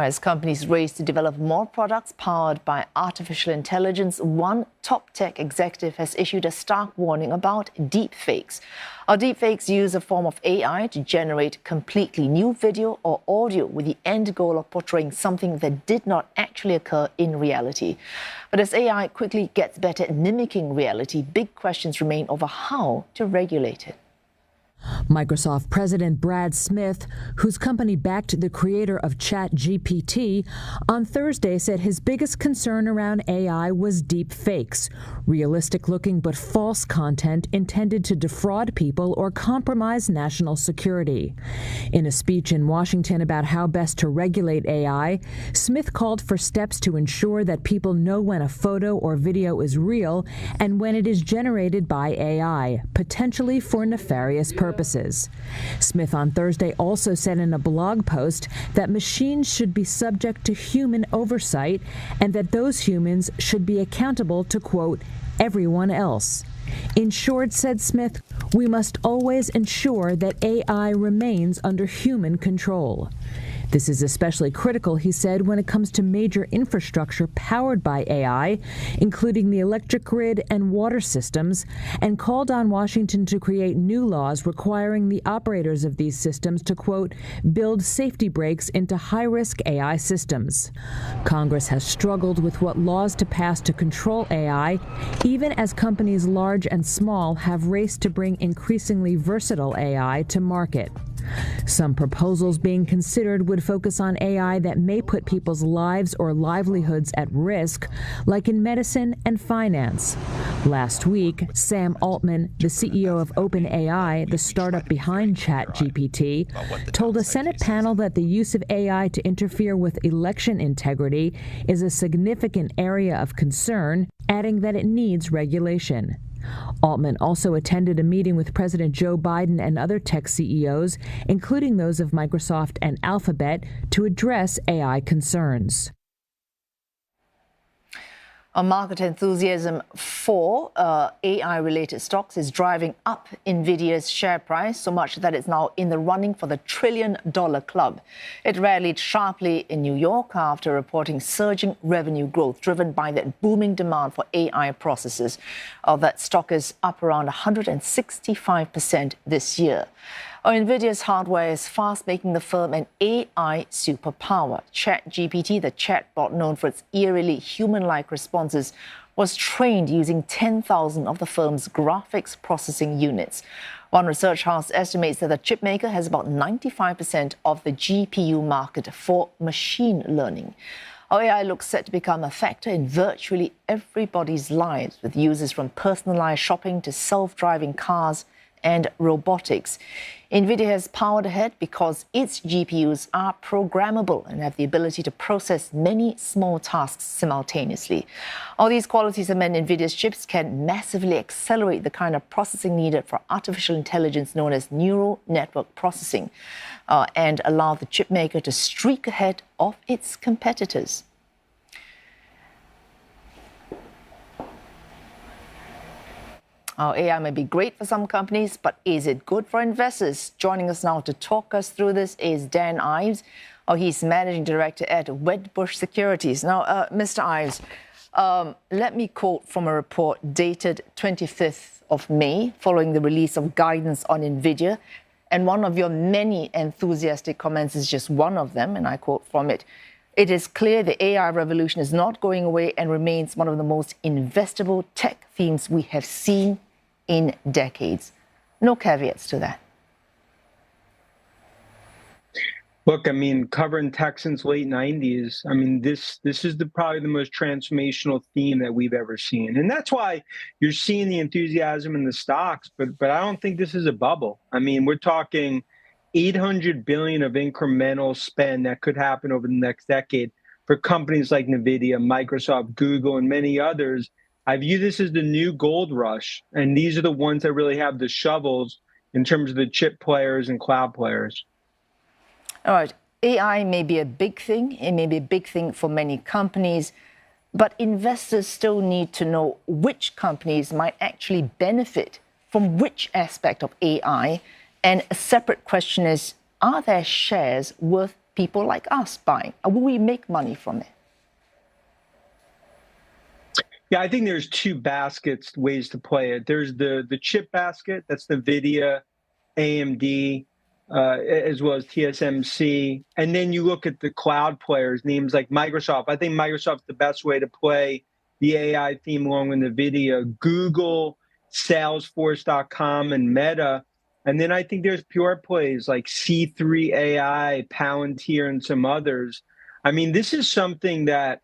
As companies race to develop more products powered by artificial intelligence, one top tech executive has issued a stark warning about deepfakes. Deepfakes use a form of AI to generate completely new video or audio with the end goal of portraying something that did not actually occur in reality. But as AI quickly gets better at mimicking reality, big questions remain over how to regulate it. Microsoft President Brad Smith, whose company backed the creator of ChatGPT, on Thursday said his biggest concern around AI was deep fakes, realistic-looking but false content intended to defraud people or compromise national security. In a speech in Washington about how best to regulate AI, Smith called for steps to ensure that people know when a photo or video is real and when it is generated by AI, potentially for nefarious purposes. Smith on Thursday also said in a blog post that machines should be subject to human oversight and that those humans should be accountable to, quote, everyone else. In short, said Smith, we must always ensure that AI remains under human control. This is especially critical, he said, when it comes to major infrastructure powered by AI, including the electric grid and water systems, and called on Washington to create new laws requiring the operators of these systems to, quote, build safety brakes into high-risk AI systems. Congress has struggled with what laws to pass to control AI, even as companies large and small have raced to bring increasingly versatile AI to market. Some proposals being considered would focus on AI that may put people's lives or livelihoods at risk, like in medicine and finance. Last week, Sam Altman, the CEO of OpenAI, the startup behind ChatGPT, told a Senate panel that the use of AI to interfere with election integrity is a significant area of concern, adding that it needs regulation. Altman also attended a meeting with President Joe Biden and other tech CEOs, including those of Microsoft and Alphabet, to address AI concerns. Market enthusiasm for AI-related stocks is driving up NVIDIA's share price so much that it's now in the running for the $1 trillion club. It rallied sharply in New York after reporting surging revenue growth driven by that booming demand for AI processors. That stock is up around 165% this year. NVIDIA's hardware is fast making the firm an AI superpower. ChatGPT, the chatbot known for its eerily human-like responses, was trained using 10,000 of the firm's graphics processing units. One research house estimates that the chipmaker has about 95% of the GPU market for machine learning. AI looks set to become a factor in virtually everybody's lives, with users from personalized shopping to self-driving cars and robotics. NVIDIA has powered ahead because its GPUs are programmable and have the ability to process many small tasks simultaneously. All these qualities have meant NVIDIA's chips can massively accelerate the kind of processing needed for artificial intelligence known as neural network processing, and allow the chipmaker to streak ahead of its competitors. AI may be great for some companies, but is it good for investors? Joining us now to talk us through this is Dan Ives. He's Managing Director at Wedbush Securities. Now, Mr. Ives, let me quote from a report dated 25th of May, following the release of guidance on NVIDIA. And one of your many enthusiastic comments is just one of them, and I quote from it. It is clear the AI revolution is not going away and remains one of the most investable tech themes we have seen in decades. No caveats to that. Look, I mean, covering tech since late 90s, I mean, this is probably the most transformational theme that we've ever seen. And that's why you're seeing the enthusiasm in the stocks, but I don't think this is a bubble. I mean, we're talking $800 billion of incremental spend that could happen over the next decade for companies like NVIDIA, Microsoft, Google, and many others. I view this as the new gold rush, and these are the ones that really have the shovels in terms of the chip players and cloud players. All right, AI may be a big thing. It may be a big thing for many companies, but investors still need to know which companies might actually benefit from which aspect of AI. And a separate question is, are their shares worth people like us buying? Will we make money from it? Yeah, I think there's two ways to play it. There's the chip basket, that's NVIDIA, AMD, as well as TSMC. And then you look at the cloud players, names like Microsoft. I think Microsoft's the best way to play the AI theme along with NVIDIA, Google, Salesforce.com, and Meta. And then I think there's pure plays like C3 AI, Palantir, and some others. I mean, this is something that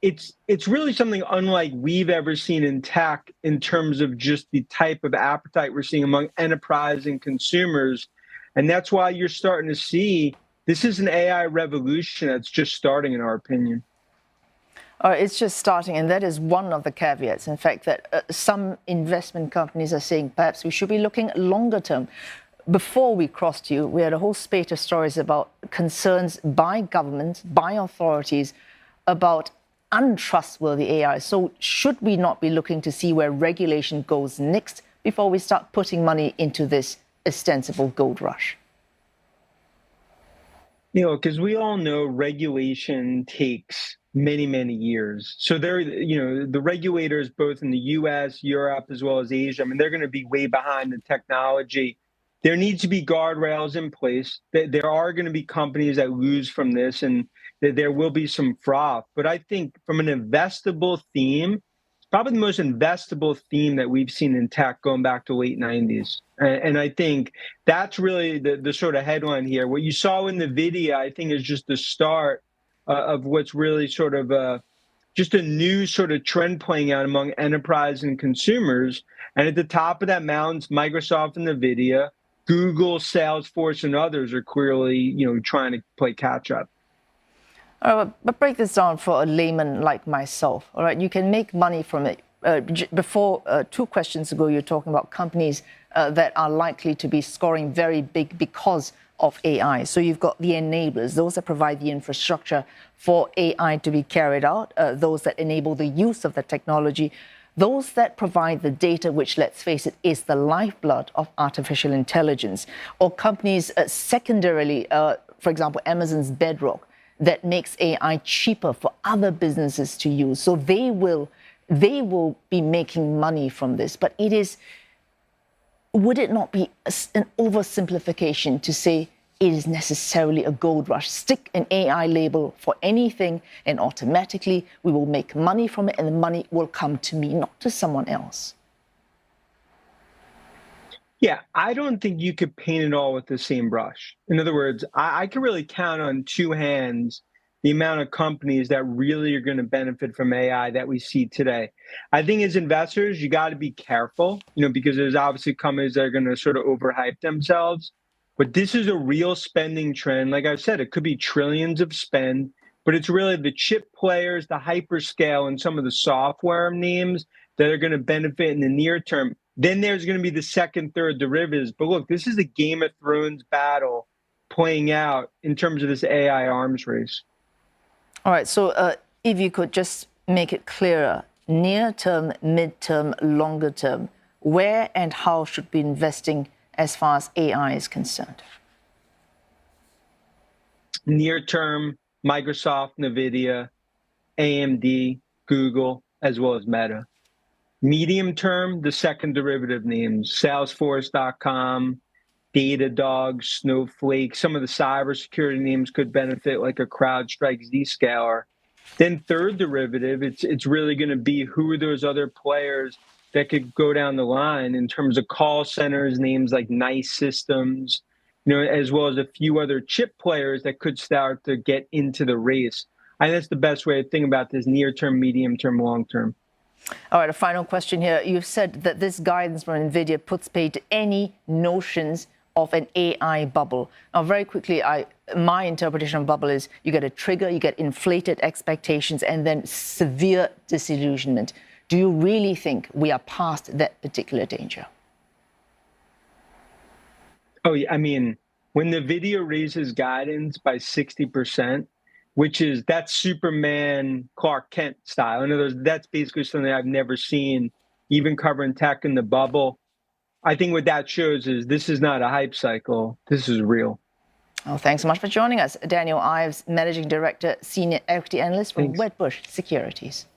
it's really something unlike we've ever seen in tech in terms of just the type of appetite we're seeing among enterprise and consumers. And that's why you're starting to see this is an AI revolution that's just starting, in our opinion. It's just starting, and that is one of the caveats, in fact, that some investment companies are saying perhaps we should be looking longer term. Before we crossed you, we had a whole spate of stories about concerns by governments, by authorities, about untrustworthy AI. So should we not be looking to see where regulation goes next before we start putting money into this ostensible gold rush? You know, because we all know regulation takes many, many years. So the regulators, both in the US, Europe, as well as Asia, I mean, they're going to be way behind the technology. There needs to be guardrails in place. There are going to be companies that lose from this, and there will be some froth. But I think from an investable theme, it's probably the most investable theme that we've seen in tech going back to late 90s. And I think that's really the sort of headline here. What you saw in NVIDIA, I think, is just the start of what's really sort of just a new sort of trend playing out among enterprise and consumers. And at the top of that mountain, Microsoft and NVIDIA. Google, Salesforce, and others are clearly, trying to play catch up. But break this down for a layman like myself. All right, you can make money from it. Before 2 questions ago, you're talking about companies that are likely to be scoring very big because of AI. So you've got the enablers, those that provide the infrastructure for AI to be carried out, those that enable the use of the technology, those that provide the data, which, let's face it, is the lifeblood of artificial intelligence, or companies secondarily, for example, Amazon's Bedrock, that makes AI cheaper for other businesses to use. So they will be making money from this. But would it not be an oversimplification to say it is necessarily a gold rush? Stick an AI label for anything, and automatically we will make money from it, and the money will come to me, not to someone else. Yeah, I don't think you could paint it all with the same brush. In other words, I can really count on 2 hands the amount of companies that really are going to benefit from AI that we see today. I think as investors, you got to be careful, because there's obviously companies that are going to sort of overhype themselves. But this is a real spending trend. Like I said, it could be trillions of spend, but it's really the chip players, the hyperscale, and some of the software names that are going to benefit in the near term. Then there's going to be the second, third derivatives. But look, this is a Game of Thrones battle playing out in terms of this AI arms race. All right. So if you could just make it clearer, near term, mid-term, longer term, where and how should we be investing as far as AI is concerned? Near term, Microsoft, NVIDIA, AMD, Google, as well as Meta. Medium term, the second derivative names, Salesforce.com, Datadog, Snowflake. Some of the cybersecurity names could benefit, like a CrowdStrike, Zscaler. Then third derivative, it's really going to be who are those other players that could go down the line in terms of call centers, names like NICE Systems, as well as a few other chip players that could start to get into the race. I think that's the best way to think about this: near term, medium term, long term. All right, a final question here. You've said that this guidance from NVIDIA puts paid to any notions of an AI bubble. Now, very quickly, my interpretation of bubble is you get a trigger, you get inflated expectations, and then severe disillusionment. Do you really think we are past that particular danger? Oh, yeah. I mean, when NVIDIA raises guidance by 60%, that's Superman Clark Kent style. In other words, that's basically something I've never seen, even covering tech in the bubble. I think what that shows is this is not a hype cycle. This is real. Oh, thanks so much for joining us. Daniel Ives, Managing Director, Senior Equity Analyst from Thanks. Wedbush Securities.